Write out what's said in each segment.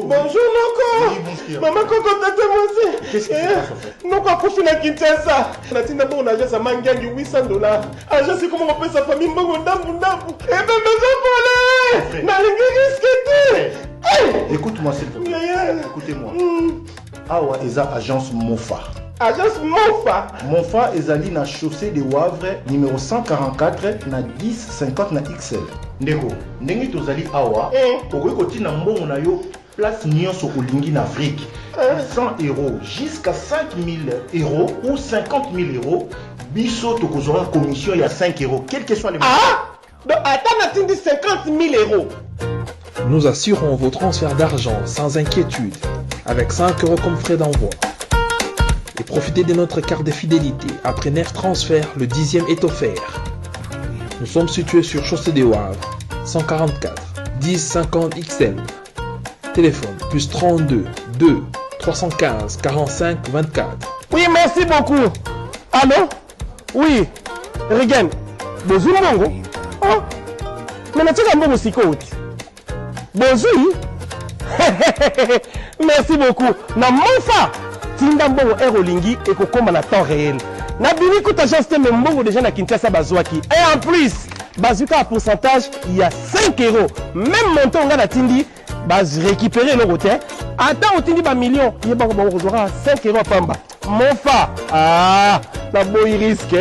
Bonjour Noko. Maman Koko tata moi. Qu'est-ce qui se passe en fait? Noko a profité na Kinshasa. Na tina bon agence à mangangi $800. Agence c'est comment on appelle sa famille mbongo ndambu ndambu. Et ben besoin pour na lingi risque. Écoute-moi s'il te plaît. Écoutez-moi. Awa eza agence Mofa. Agence Mofa. Mofa ezali na chaussée de Wavre numéro 144 na 1050 na XL. Ndeko, ndenge tozali awa, okoki kotina mbongo na yo place nyonso olingi na Afrique. 100 € jusqu'à 5000 € ou 50 000 €. Biso tokozora commission ya 5 €, quel que soit les montants. Ah! Donc attends, on a 50 000 €. Nous assurons vos transferts d'argent sans inquiétude, avec 5 € comme frais d'envoi. Et profitez de notre carte de fidélité. Après 9 transferts, le 10e est offert. Nous sommes situés sur Chaussée des Wavres, 144 1050 XL. Téléphone plus 32 2 315 45 24. Oui, merci beaucoup. Allô? Oui. Regan. Bonjour, Mongo. Oh. Mais tu as un bon psychote. Bonjour. Merci beaucoup. Na Mofa. Tinda mbongo Aerolingi et kokoma na temps réel. Na bini kuta agence te mbongo déjà na Kinshasa bazwaki. Et en plus, bazuka à pourcentage, il y a 5 €. Même montant on a tindi, baz récupérer le côté. Attends, on tindi ba million, il y a ba 5 € pamba. Mofa. Ah, na boy risque.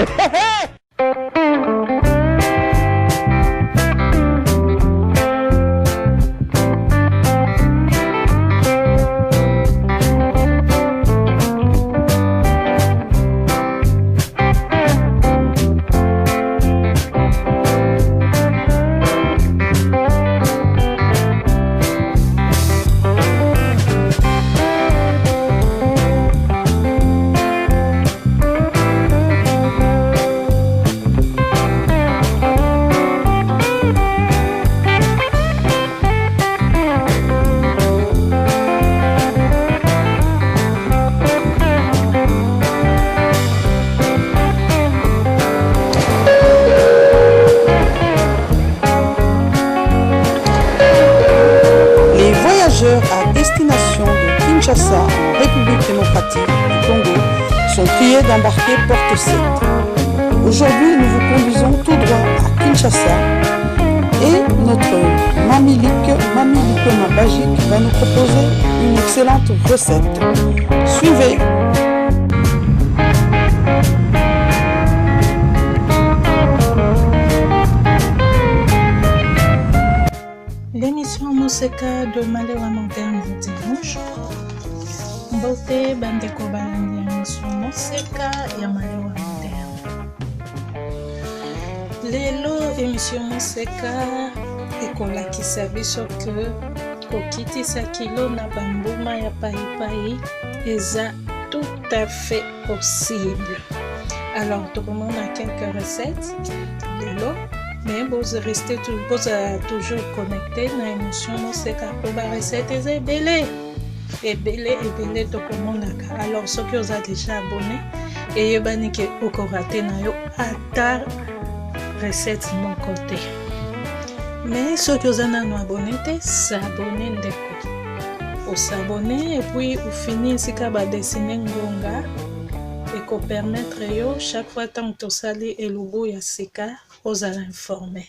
À destination de Kinshasa en République démocratique du Congo sont priés d'embarquer porte 7. Aujourd'hui, nous vous conduisons tout droit à Kinshasa et notre Mamie Likoma Bagique va nous proposer une excellente recette. Suivez. L'émission Moseka de Malewa Moderne vous dit bonjour. Beauté bandeko balandi émission Moseka ya Malewa Moderne. Lelo émission Moseka ekolakisa biso que kokitisa kilo na bambuma ya paipai eza tout à fait possible. Alors, tout le monde a quelques recettes. Lelo. Mais vous restez toujours connecté dans l'émission Moseka pour la recette est belé tout le monde. Alors ceux qui ont déjà abonné et vous qui ont raté à ta recette de mon côté. Mais ceux qui ont abonné, s'abonner vous s'abonner et puis vous finissez si vous dessiner ngonga et qu'on permettre chaque fois tant que tu sali et logo ya seka aux informés.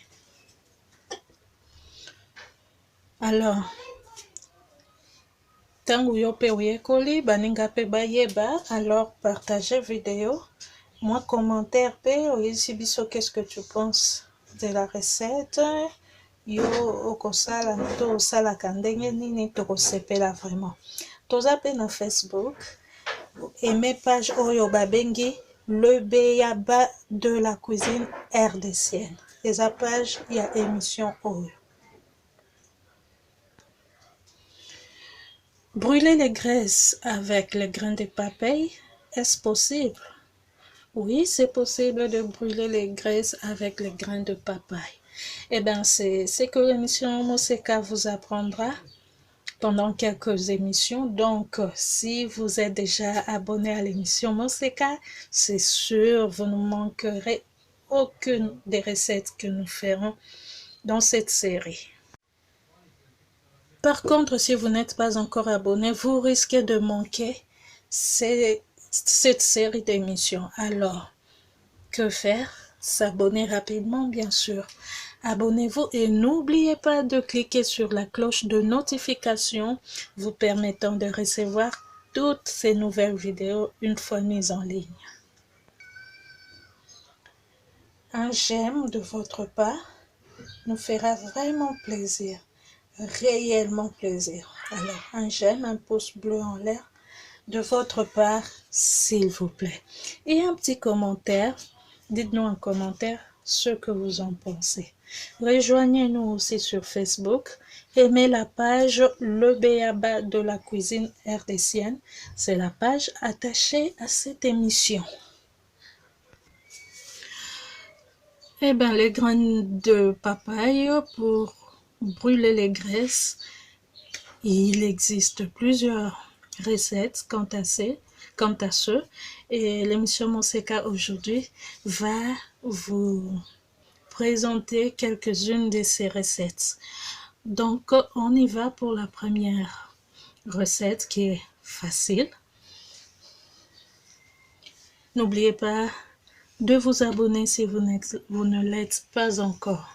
Alors, tant que yo pe oyekoli baninga pe bayeba, alors partagez vidéo. Moi commentaire pe oyesi biso qu'est-ce que tu penses de la recette. Yo okosala to sala kandenge nini to kosepela vraiment. Toza pe na Facebook. Aimez page oyo babengi le béaba de la cuisine RDCienne. Les pages, il y a émission oyo. Brûler les graisses avec les grains de papaye, est-ce possible? Oui, c'est possible de brûler les graisses avec les grains de papaye. Eh bien, c'est ce que l'émission Moseka vous apprendra pendant quelques émissions. Donc, si vous êtes déjà abonné à l'émission Moseka, c'est sûr, vous ne manquerez aucune des recettes que nous ferons dans cette série. Par contre, si vous n'êtes pas encore abonné, vous risquez de manquer cette série d'émissions. Alors, que faire? S'abonner rapidement, bien sûr. Abonnez-vous et n'oubliez pas de cliquer sur la cloche de notification vous permettant de recevoir toutes ces nouvelles vidéos une fois mises en ligne. Un j'aime de votre part nous fera vraiment plaisir, réellement plaisir. Alors, un j'aime, un pouce bleu en l'air de votre part, s'il vous plaît. Et un petit commentaire. Dites-nous en commentaire ce que vous en pensez. Rejoignez-nous aussi sur Facebook. Aimez la page Le Béaba de la cuisine rdcienne. C'est la page attachée à cette émission. Eh bien, les graines de papaye pour brûler les graisses. Il existe plusieurs recettes quant à ce. Et l'émission Monseka aujourd'hui va vous présenter quelques-unes de ces recettes. Donc, on y va pour la première recette qui est facile. N'oubliez pas de vous abonner si vous ne l'êtes pas encore.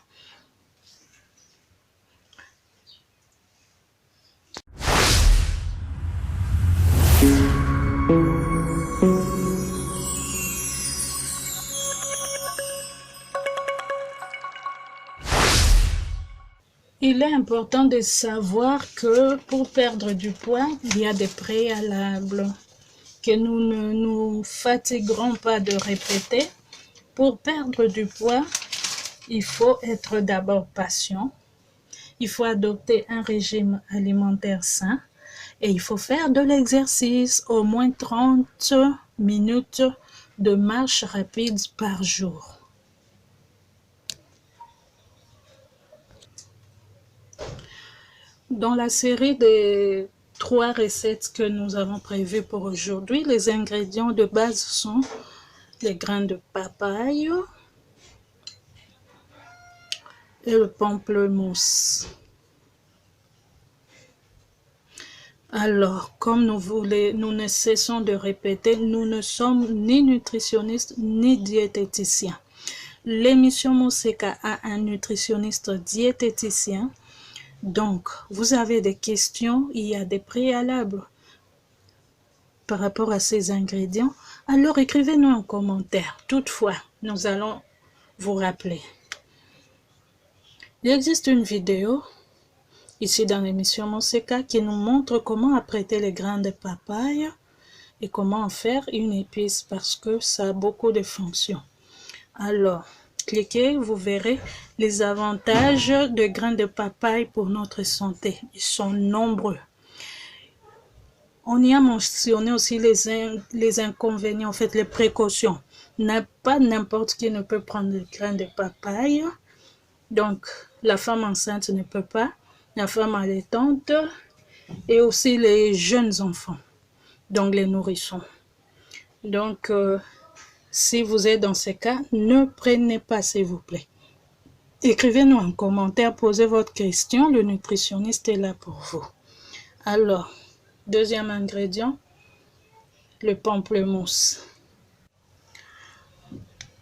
Il est important de savoir que pour perdre du poids, il y a des préalables que nous ne nous fatiguerons pas de répéter. Pour perdre du poids, il faut être d'abord patient, il faut adopter un régime alimentaire sain et il faut faire de l'exercice, au moins 30 minutes de marche rapide par jour. Dans la série des 3 recettes que nous avons prévues pour aujourd'hui, les ingrédients de base sont les grains de papaye et le pamplemousse. Alors, comme nous ne cessons de répéter, nous ne sommes ni nutritionnistes ni diététiciens. L'émission Monseka a un nutritionniste diététicien. Donc, vous avez des questions, il y a des préalables par rapport à ces ingrédients, alors écrivez-nous en commentaire. Toutefois, nous allons vous rappeler. Il existe une vidéo, ici dans l'émission Monseka, qui nous montre comment apprêter les grains de papaye et comment en faire une épice parce que ça a beaucoup de fonctions. Alors, cliquez, vous verrez les avantages de grains de papaye pour notre santé. Ils sont nombreux. On y a mentionné aussi les inconvénients, en fait, les précautions. Pas n'importe qui ne peut prendre des grains de papaye. Donc, la femme enceinte ne peut pas, la femme allaitante et aussi les jeunes enfants, donc les nourrissons. Donc, si vous êtes dans ces cas, ne prenez pas, s'il vous plaît. Écrivez-nous en commentaire, posez votre question, le nutritionniste est là pour vous. Alors, deuxième ingrédient, le pamplemousse.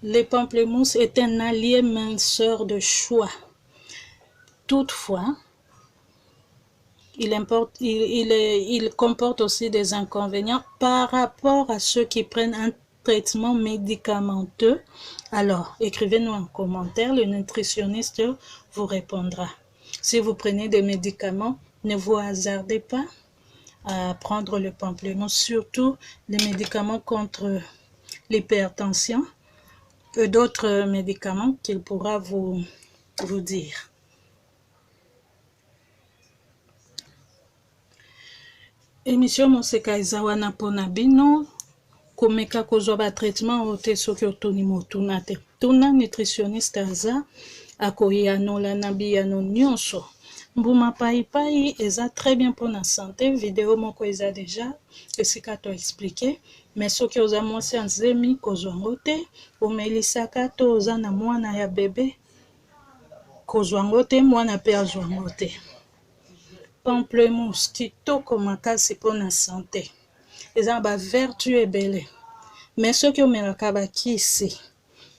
Le pamplemousse est un allié minceur de choix. Toutefois, il comporte aussi des inconvénients par rapport à ceux qui prennent un traitement médicamenteux. Alors, écrivez-nous en commentaire, le nutritionniste vous répondra. Si vous prenez des médicaments, ne vous hasardez pas à prendre le pamplemousse, surtout les médicaments contre l'hypertension et d'autres médicaments qu'il pourra vous dire. Émission Monseka Izawana Ponabino. Komeka kozwa ba traitement ote soki otuni motuna te. Tuna nutritionniste aza akoyanola na biyano nyonso. Mbuma paipai eza très bien pour la santé. Vidéo moko eza déjà esika to expliquer. Mais soki oza mwasi anzemi kozwa ngo te. Omelisaka to oza na mwana ya bebe kozwa ngo te, mwana pe azwa ngo te. pamplemousse kitoko makasi mpona santé eza na bavertu ebele me soki omelaka bakisi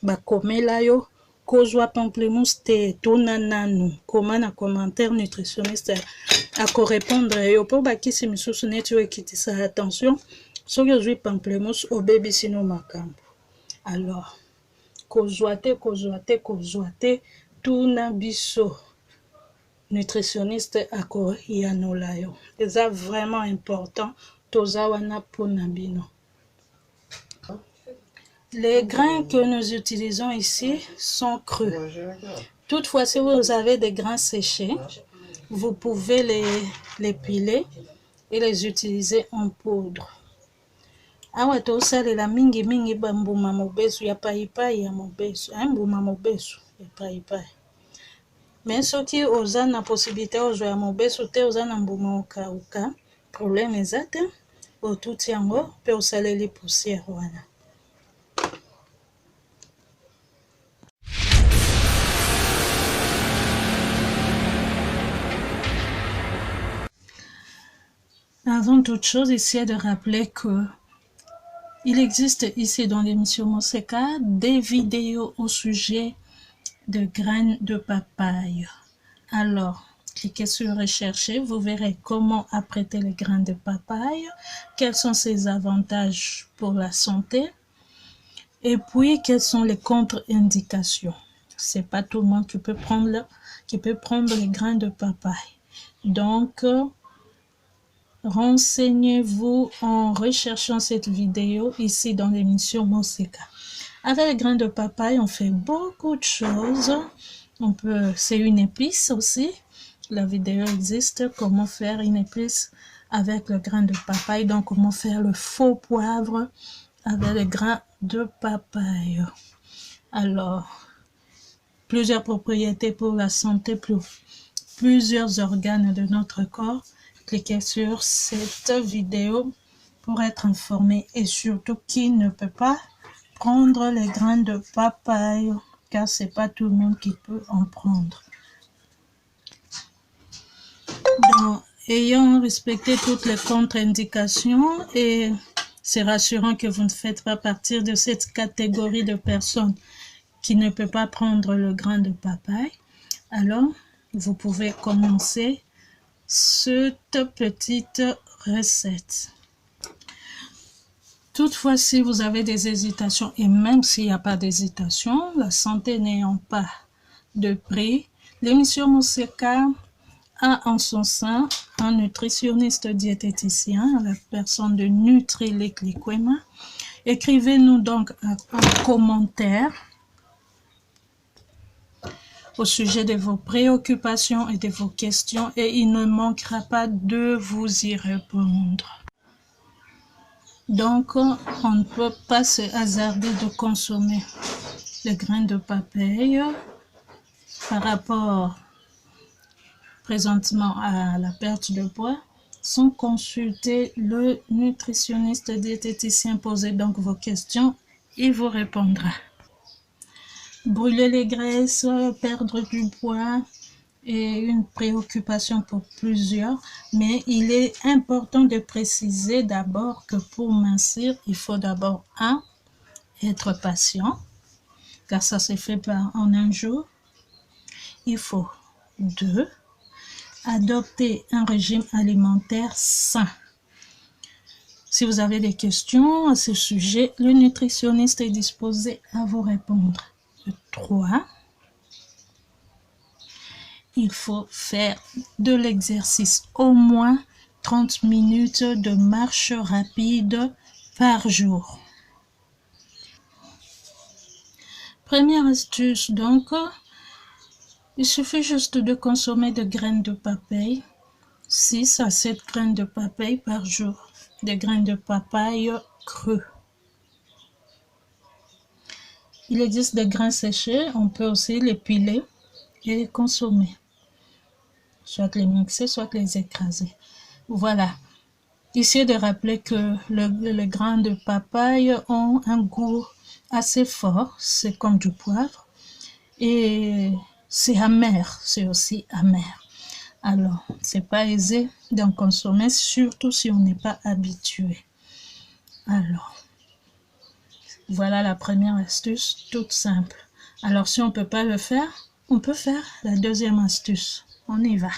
bakomela yo kozwa pamplemousse te tuna nanu koma na commentaire nutritionniste akorépondre yo mpo bakisi misusu neti oyo ekitisa attention soki ozwi pamplemousse obebisi no makambo alors kozwa te tuna biso nutritionniste akoyanola yo eza vraiment important toza wana mpona bino. Les grains que nous utilisons ici sont crus. Toutefois, si vous avez des grains séchés, vous pouvez les piler et les utiliser en poudre. Awa tosalela mingi bambuma mobesu ya paipai ya mobesu, mbuma mobesu ya paipai. Mais soki oza na possibilité ozwa ya mobesu te oza na mbuma okauka, problème eza te, otuti yango mpe osaleli poussière wana. Avant toute chose, essayez de rappeler que il existe ici dans l'émission Moseka des vidéos au sujet de graines de papaye. Alors, cliquez sur rechercher, vous verrez comment apprêter les graines de papaye, quels sont ses avantages pour la santé, et puis quelles sont les contre-indications. C'est pas tout le monde qui peut prendre les graines de papaye. Donc, renseignez-vous en recherchant cette vidéo ici dans l'émission Moseka. Avec les grains de papaye, on fait beaucoup de choses. C'est une épice aussi. La vidéo existe, comment faire une épice avec le grain de papaye. Donc, comment faire le faux poivre avec les grains de papaye. Alors, plusieurs propriétés pour la santé, plusieurs organes de notre corps. Cliquez sur cette vidéo pour être informé et surtout qui ne peut pas prendre les grains de papaye car c'est pas tout le monde qui peut en prendre. Donc, ayant respecté toutes les contre-indications et c'est rassurant que vous ne faites pas partie de cette catégorie de personnes qui ne peut pas prendre le grain de papaye, alors vous pouvez commencer cette petite recette. Toutefois, si vous avez des hésitations, et même s'il n'y a pas d'hésitation, la santé n'ayant pas de prix, l'émission Moseka a en son sein un nutritionniste diététicien, la personne de Nutrilek Likwema. Écrivez-nous donc un commentaire au sujet de vos préoccupations et de vos questions et il ne manquera pas de vous y répondre. Donc, on ne peut pas se hasarder de consommer les grains de papaye par rapport présentement à la perte de poids sans consulter le nutritionniste diététicien. Posez donc vos questions, il vous répondra. Brûler les graisses, perdre du poids est une préoccupation pour plusieurs, mais il est important de préciser d'abord que pour mincir, il faut d'abord être patient, car ça se fait pas en un jour. Il faut 2, adopter un régime alimentaire sain. Si vous avez des questions à ce sujet, le nutritionniste est disposé à vous répondre. 3, il faut faire de l'exercice au moins 30 minutes de marche rapide par jour. Première astuce donc, il suffit juste de consommer des graines de papaye, 6 à 7 graines de papaye par jour, des graines de papaye crues. Il existe des grains séchés, on peut aussi les piler et les consommer. Soit les mixer, soit les écraser. Voilà. Essayez de rappeler que les grains de papaye ont un goût assez fort, c'est comme du poivre. Et c'est amer, c'est aussi amer. Alors, c'est pas aisé d'en consommer, surtout si on n'est pas habitué. Alors, voilà la première astuce, toute simple. Alors, si on ne peut pas le faire, on peut faire la deuxième astuce. On y va.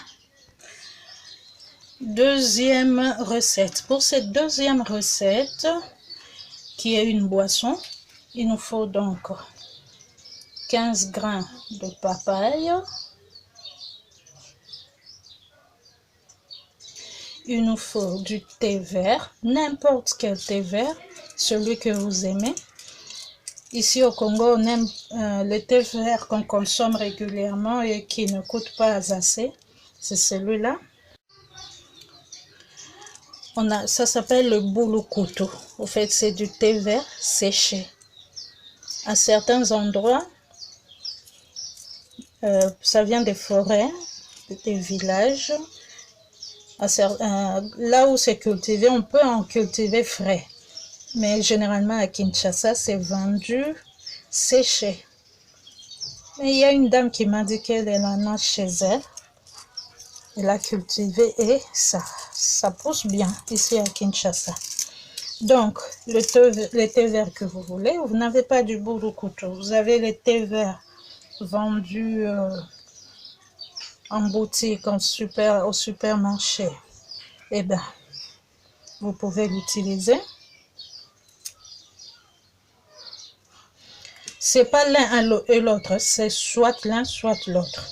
Deuxième recette. Pour cette deuxième recette, qui est une boisson, il nous faut donc 15 grains de papaye. Il nous faut du thé vert, n'importe quel thé vert, celui que vous aimez. Ici au Congo, on aime le thé vert qu'on consomme régulièrement et qui ne coûte pas assez. C'est celui-là. Ça s'appelle le boulou-couteau. Au fait, c'est du thé vert séché. À certains endroits, ça vient des forêts, des villages. Là où c'est cultivé, on peut en cultiver frais. Mais généralement à Kinshasa, c'est vendu séché. Mais il y a une dame qui m'a dit qu'elle en a chez elle. Elle a cultivé et ça pousse bien ici à Kinshasa. Donc, le thé vert que vous voulez, vous n'avez pas du boulou-couteau. Vous avez les thés verts vendus en boutique, au supermarché. Eh bien, vous pouvez l'utiliser. C'est pas l'un et l'autre, c'est soit l'un, soit l'autre.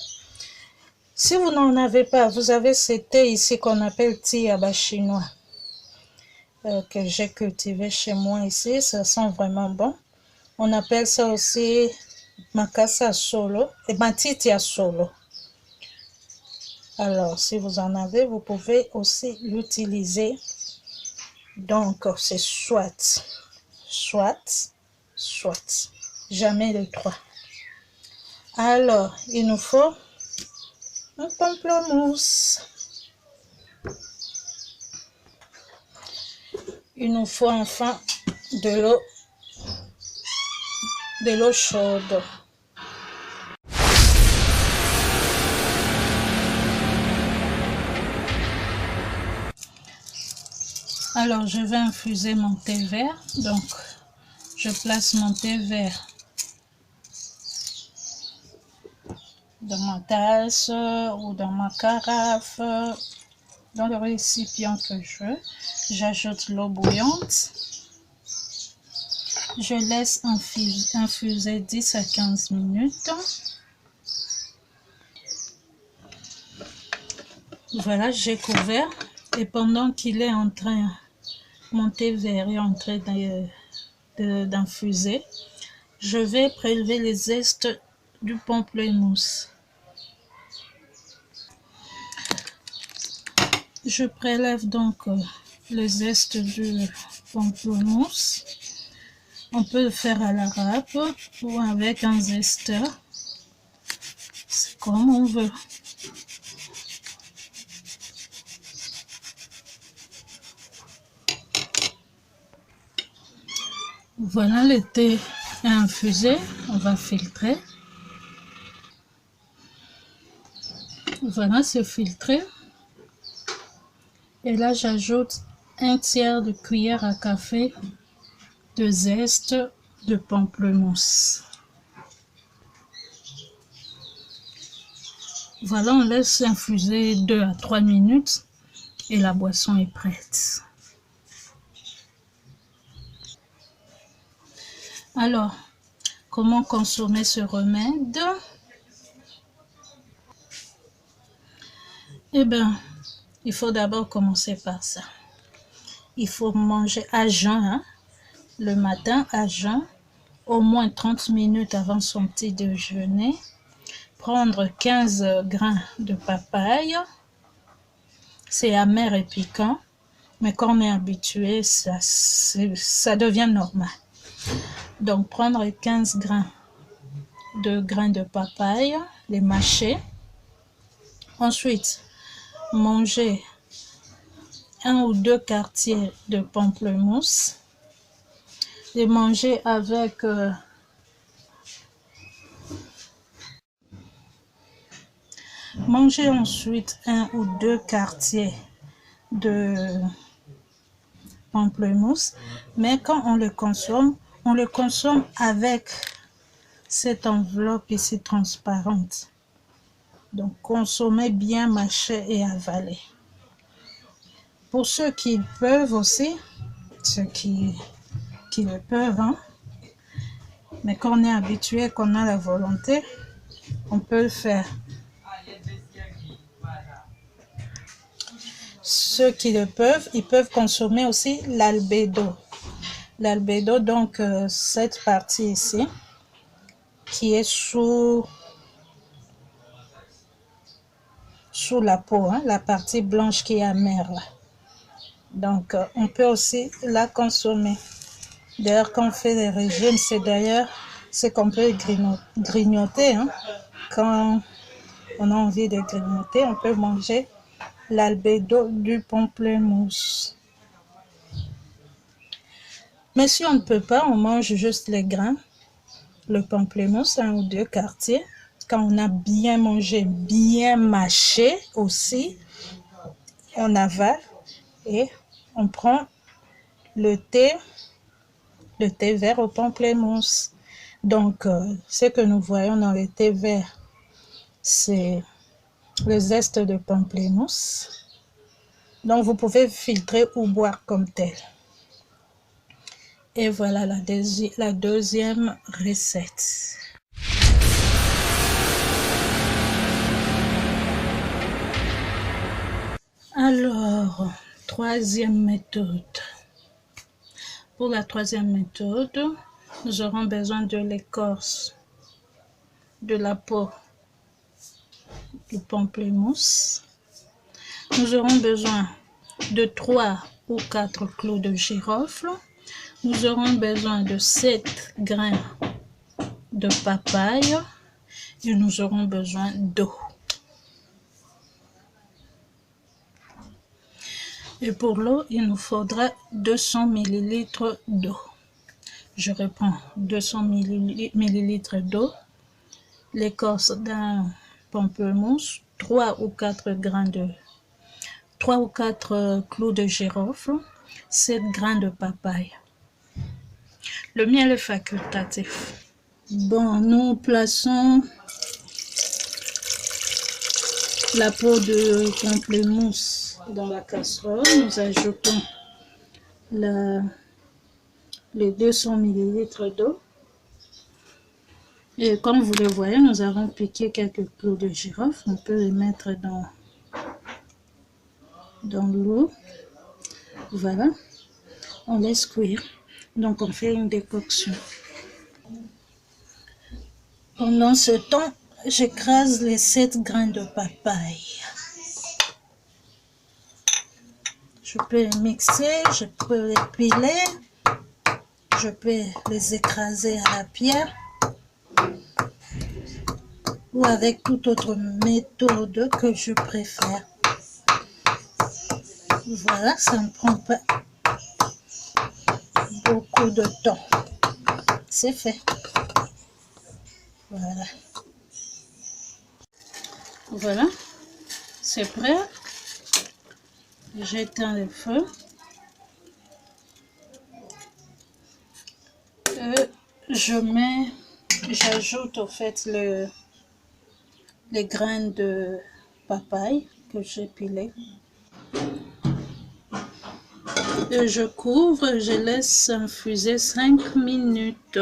Si vous n'en avez pas, vous avez ce thé ici qu'on appelle tiaba chinois, que j'ai cultivé chez moi ici, ça sent vraiment bon. On appelle ça aussi makasa solo et matiti solo. Alors, si vous en avez, vous pouvez aussi l'utiliser. Donc, c'est soit. Jamais les trois. Alors, il nous faut un pamplemousse. Il nous faut enfin de l'eau chaude. Alors, je vais infuser mon thé vert. Donc, je place mon thé vert dans ma tasse ou dans ma carafe, dans le récipient que je veux. J'ajoute l'eau bouillante. Je laisse infuser 10 à 15 minutes. Voilà, j'ai couvert. Et pendant qu'il est en train, mon thé vert est en train d'infuser, je vais prélever les zestes du pamplemousse. Je prélève donc le zeste du pamplemousse. On peut le faire à la râpe ou avec un zesteur. C'est comme on veut. Voilà, le thé est infusé. On va filtrer. Voilà, c'est filtré. Et là, j'ajoute un tiers de cuillère à café de zeste de pamplemousse. Voilà, on laisse infuser 2 à 3 minutes et la boisson est prête. Alors, comment consommer ce remède? Eh bien, il faut d'abord commencer par ça. Il faut manger à jeun, le matin à jeun, au moins 30 minutes avant son petit déjeuner. Prendre 15 grains de papaye. C'est amer et piquant, mais quand on est habitué, ça devient normal. Donc, prendre 15 grains de papaye, les mâcher. Ensuite, manger 1 ou 2 quartiers de pamplemousse. Les manger avec Mangez ensuite 1 ou 2 quartiers de pamplemousse, mais quand on le consomme avec cette enveloppe ici transparente. Donc, consommez bien, mâcher et avaler. Pour ceux qui peuvent aussi, ceux qui le peuvent, hein, mais quand on est habitué, qu'on a la volonté, on peut le faire. Ceux qui le peuvent, ils peuvent consommer aussi l'albédo. L'albédo, donc cette partie ici, qui est sous la peau, hein, la partie blanche qui est amère là. Donc, on peut aussi la consommer. D'ailleurs, quand on fait des régimes, c'est qu'on peut grignoter. Hein. Quand on a envie de grignoter, on peut manger l'albédo du pamplemousse. Mais si on ne peut pas, on mange juste les grains, le pamplemousse, 1 ou 2 quartiers. Quand on a bien mangé, bien mâché aussi, on avale et on prend le thé vert au pamplemousse. Donc, ce que nous voyons dans le thé vert, c'est le zeste de pamplemousse. Donc, vous pouvez filtrer ou boire comme tel. Et voilà la deuxième recette. Alors, troisième méthode. Pour la troisième méthode, nous aurons besoin de l'écorce de la peau du pamplemousse. Nous aurons besoin de 3 ou 4 clous de girofle. Nous aurons besoin de 7 grains de papaye et nous aurons besoin d'eau. Et pour l'eau, il nous faudra 200 ml d'eau. Je reprends 200 ml d'eau, l'écorce d'un pamplemousse, 3 ou 4 clous de girofle, 7 grains de papaye. Le miel est facultatif. Bon, nous plaçons la peau de pamplemousse dans la casserole. Nous ajoutons les 200 ml d'eau. Et comme vous le voyez, nous avons piqué quelques clous de girofle. On peut les mettre dans l'eau. Voilà. On laisse cuire. Donc, on fait une décoction. Pendant ce temps, j'écrase les 7 grains de papaye. Je peux les mixer, je peux les piler, je peux les écraser à la pierre ou avec toute autre méthode que je préfère. Voilà, ça ne prend pas beaucoup de temps. C'est fait. Voilà. Voilà, c'est prêt. J'éteins le feu. J'ajoute au fait les grains de papaye que j'ai pilés. Et je couvre, je laisse infuser 5 minutes.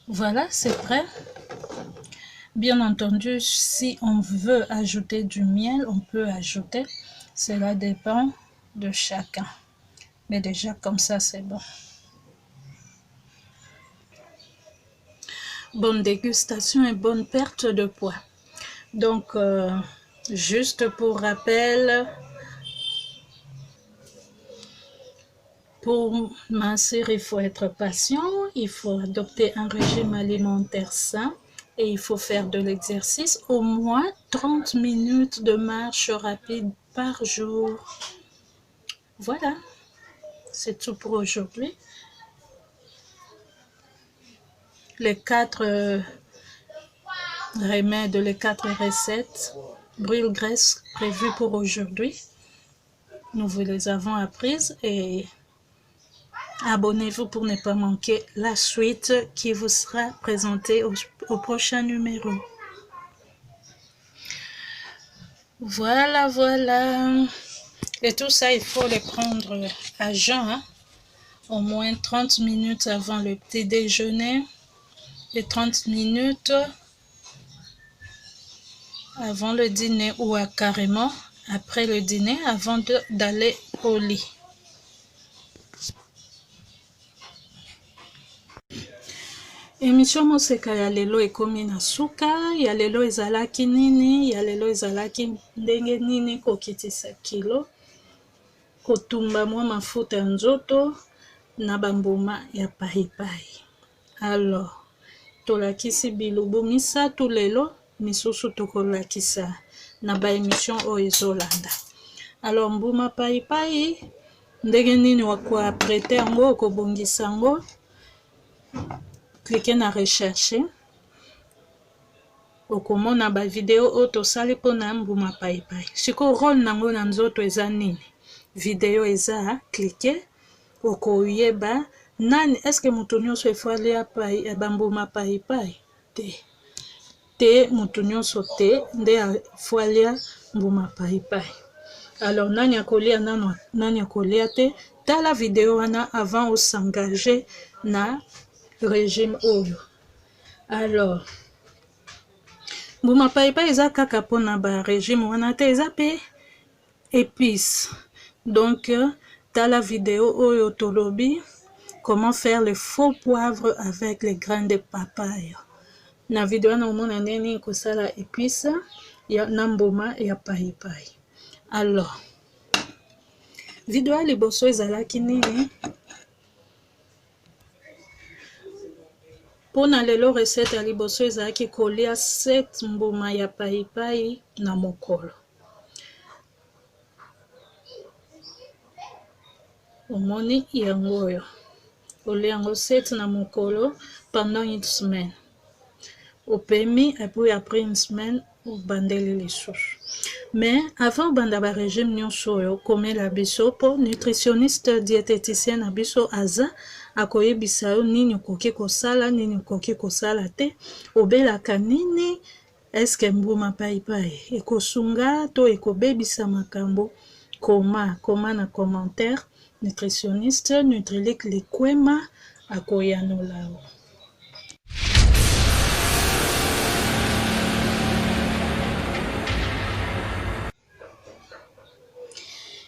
Voilà, c'est prêt. Bien entendu, si on veut ajouter du miel, on peut ajouter. Cela dépend de chacun. Mais déjà, comme ça, c'est bon. Bonne dégustation et bonne perte de poids. Donc, juste pour rappel, pour mincir, il faut être patient, il faut adopter un régime alimentaire sain et il faut faire de l'exercice, au moins 30 minutes de marche rapide par jour. Voilà. C'est tout pour aujourd'hui. Les 4 remèdes, les 4 recettes brûle-graisse prévues pour aujourd'hui. Nous vous les avons apprises et abonnez-vous pour ne pas manquer la suite qui vous sera présentée au prochain numéro. Voilà. Et tout ça, il faut les prendre à jeun, hein? Au moins 30 minutes avant le petit déjeuner et 30 minutes avant le dîner ou carrément après le dîner avant d'aller au lit. Émission Moseka ya lelo ekomi na suka, ya lelo ezalaki nini, ya lelo ezalaki ndenge nini kokitisa kilo, kotumba mwa mafuta ya nzoto na bambuma ya pahipahi. Alors, tolakisi bilubu misatu lelo, misusu tokolakisa na ba émission oyo ezolanda. Alors, mbuma pahipahi, ndenge nini wakoaprete yango, okobongisa yango, cliquez na recherche. Okomona ba video oyo tosali mpona mbuma pahipahi. Siko rôle nango na nzoto eza nini? Video eza cliquez, okoyeba nani eske mutu nyonso efalia bambuma pahipahi te mutu nyonso te nde afalia mbuma pahipahi. Alors nani akolia nani akolia te, tala video wana avant s'engager na régime oyo. Alors mbuma pahipahi eza kaka mpona ba régime wana te, eza pe épice. Donc tala vidéo oyo tolobi comment faire le faux poivre avec les graines de papaye. Na vidéo na omona neni kosala épice ya na mbuma ya pahipahi. Alors vidéo liboso ezalaki nini? Pona lelo recette ya liboso ezalaki kolia 7 mbuma ya pahipahi na mokolo. Omoni yango oyo. Olia yango 7 na mokolo pendant une semaine. Opemi et puis après une semaine obandeli lisusu. Mais avant banda ba régime nyonso oyo komela biso po nutritionniste diététicien na biso aza akoyebisa yo nini okoki kosala nini okoki kosala te, obelaka nini, eske mbuma pahipahi ekosunga to ekobebisa makambo, koma na commentaire. Nutritionniste Nutrilic Likwema akoyanola.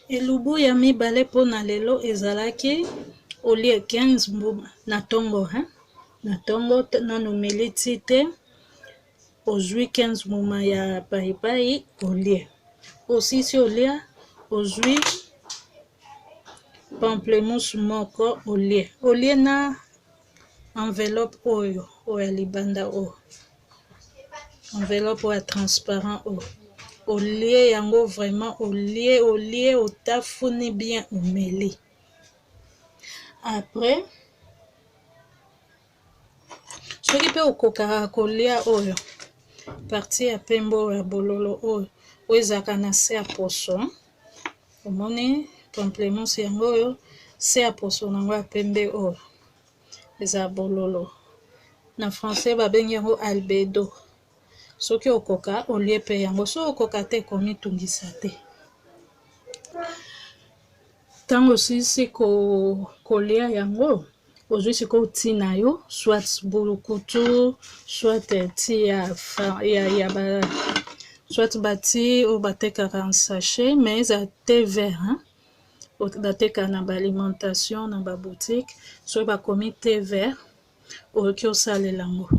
Elubu ya mibale mpona lelo ezalaki olie 15 mbuma na tongo, na tongo nano meliti te, ozwi 15 mbuma ya pahipahi olie. Osisi olia, ozwi pamplemousse moko olie na enveloppe oyo ya libanda oyo, enveloppe oyo transparent oyo. Olie yango vraiment, olie otafuni bien omeli. Après soki pe okokaka kolia oyo partie ya pembo ya bololo oyo ezaka na se ya poso, omoni pamplemousse yango oyo se ya poso nango ya pembe oyo eza bololo, na français babengi yango albedo. Soki okoka olie pe yango, so okoka te komitungisa te. Tango sisi kolia yango, ozwi siko tina yo soit bulukutu, soit ti ya soit bati o batekaka en sachet, mais eza thé vert, batekaka na alimentation na boutique. So bakomi thé vert okoki osalela yango,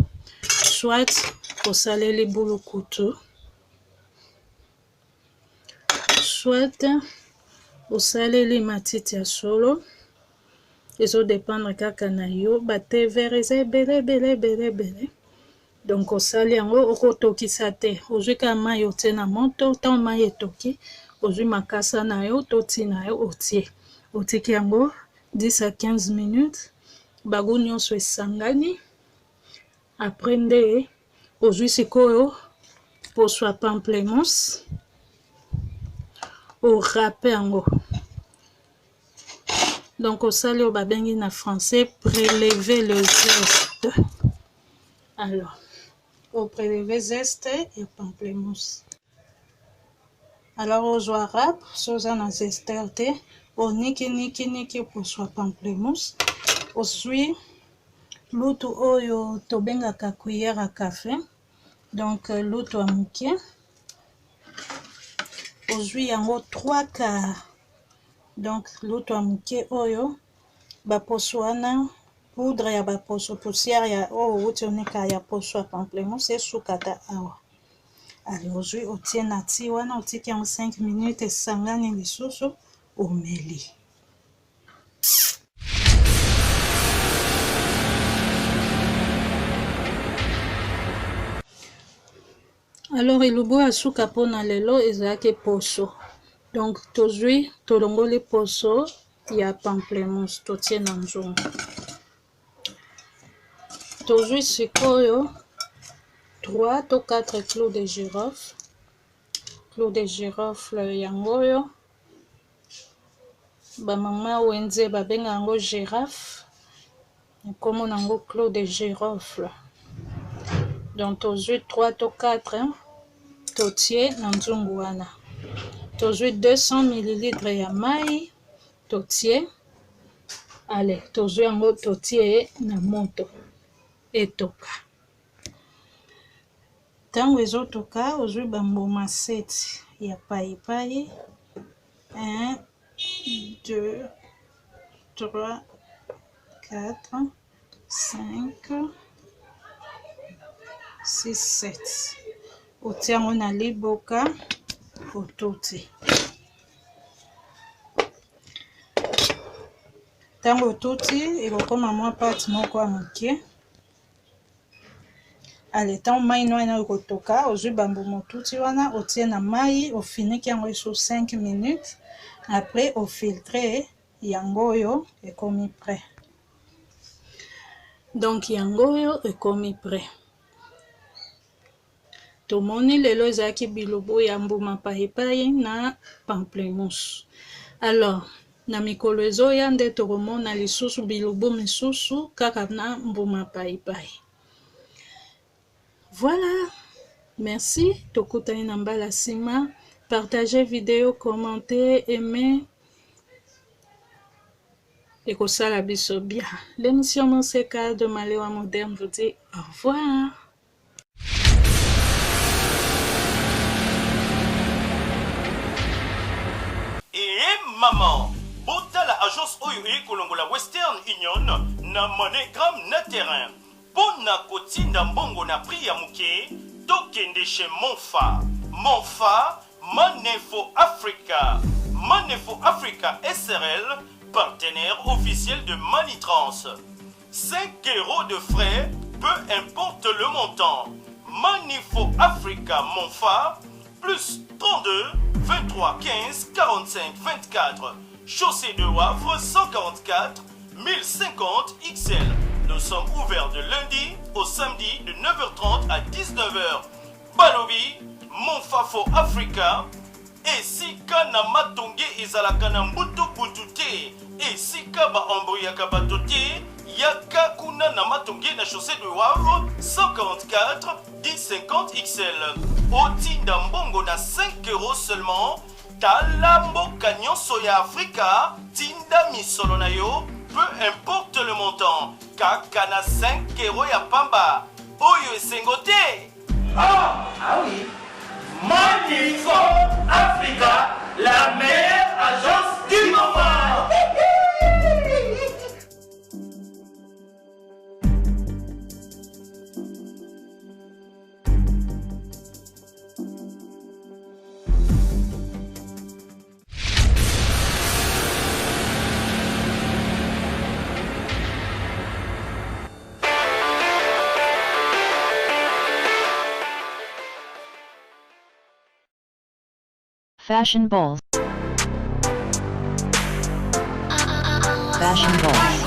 soit osaleli bulukutu, soit osaleli matiti ya solo, ezo dépendre kaka na yo. Ba thé vert eza ebele. Donc osali yango okotokisa te, ozwi ka mai otie na moto, tan mai etoki, ozwi makasa na yo to tina yo otie, otiki yango 10 à 15 minutes bagu nyonso esangani. Après nde ozwi sikoyo poso ya pamplemousse orape yango. Donc osali oyo babengi na français prélever le zeste. Alors au prélever zeste et pamplemousse. Alors ozwa rap soza na zester te oniki poso ya pamplemousse. Ozwi lutu oyo tobengaka cuillère à café, donc lutu ya moke. Ozwi yango 3 quarts, donc lutu ya moke oyo baposo wana poudre ya baposo poussière ya oyo outi onika ya poso ya pamplemousse esukata awa. Ali ozwi otie na ti wana otiki yango 5 minutes esangani lisusu omeli. Alors elubu asuka pona lelo ezalaki poso. Donc tozwi tolongoli poso ya pamplemousse totie na nzungu. Tozwi sikoyo 3 to 4 clous de girofle. Clous de girofle yango oyo bamama wenze babenga yango girafe. Nkombo nango clous de girofle. Donc tozwi 3 to 4 totie na nzungu wana. Tozwi 200 ml ya mai totie. Allez, tozwi yango totie na moto etoka. Tango ezotoka ozwi bambuma 7 ya paipai. 1 2 3 4 5 6 7. Otie yango na liboka otuti. Tango otuti ekokoma mwa pate moko ya moke. Ale tango mai wana ekotoka ozwi bambuma otuti wana otie na mai ofiniki yango esu 5 minutes. Après ofiltre yango oyo ekomi prêt. Donc yango oyo ekomi prêt. Tomoni lelo ezalaki bilobo ya mbuma paipai na pamplemousse. Alors na mikolo ezoya nde tokomona lisusu bilobo misusu kaka na mbuma paipai. Voilà, merci. Tokutani na mbala nsima. Partagez vidéo, commentez, aimez. Et que ça la biso bien. L'émission Monseka de Malewa Moderne vous dit au revoir. Maman, bota la agence oyo ekolongola Western Union na MoneyGram na terrain. Pona kotinda mbongo na prix ya muke, tokende chez Monfa. Monfa, Money for Africa. Money for Africa SRL, partenaire officiel de Manitrans. 5 € de frais, peu importe le montant. Money for Africa Monfa, plus 32 23 15 45 24. Chaussée de Wavre 144 1050 XL. Nous sommes ouverts de lundi au samedi de 9h30 à 19h. Balobi, Monfafo Africa. Et si kana matonge ezalaka na mbutu butute. Et si kaba embrouillaka batote. Yaka kuna na matonge na chaussée de Wavre 144 1050 XL. Otinda mbongo na 5 € seulement. Talambo Canyon Soya Africa. Tinda misolo na yo. Peu importe le montant. Kakana 5 € ya pamba. Oyo esengote. Ah oui. Money for Africa, la meilleure agence du moment. Fashion balls. Fashion Balls.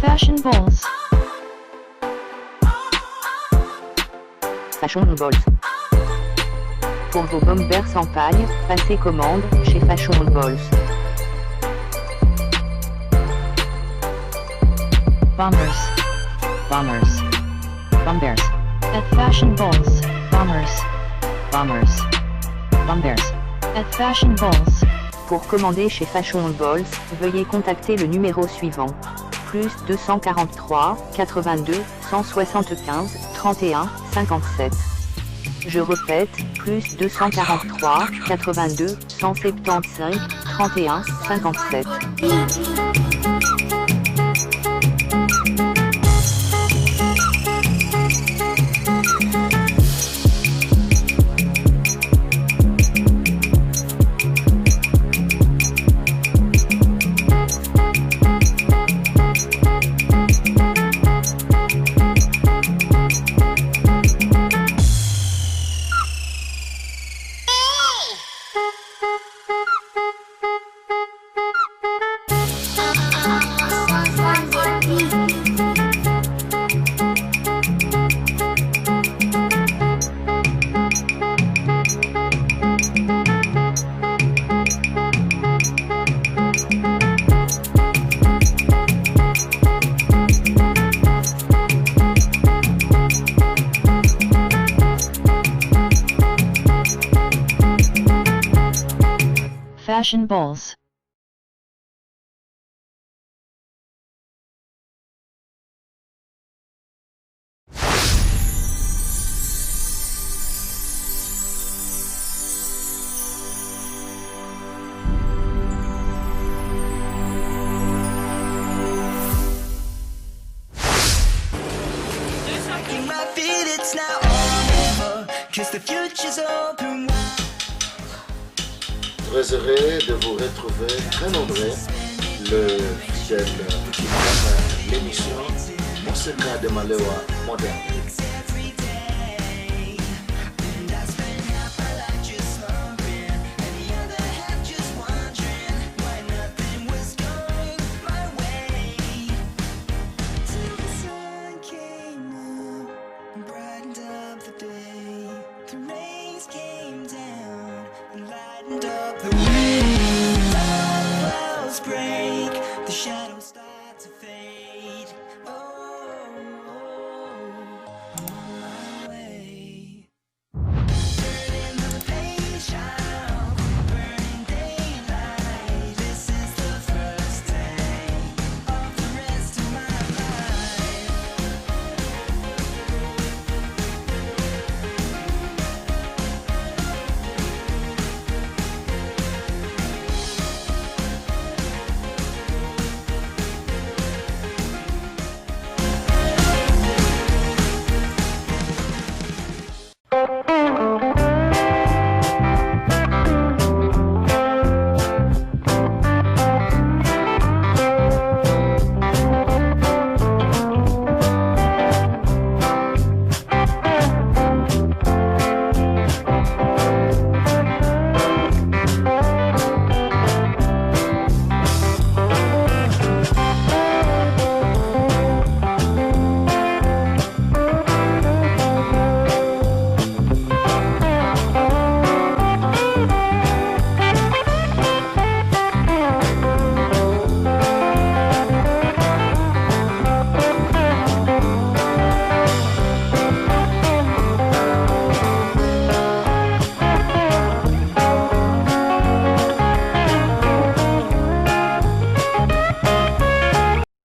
Fashion Balls. Fashion Balls. Pour vos bombers sans paille, passez commande chez Fashion Balls. Bombers. Bombers. Bombers. At Fashion Balls. Bombers. Bombers. Bombers. At Fashion Balls. Pour commander chez Fashion Balls, veuillez contacter le numéro suivant. Plus 243 82 175 31 57. Je répète, plus 243 82 175 31 57. Fashion Balls. Très heureux de vous retrouver, très nombreux, le fidèle qui aime l'émission Monseka de Malewa moderne. Break, the shadows.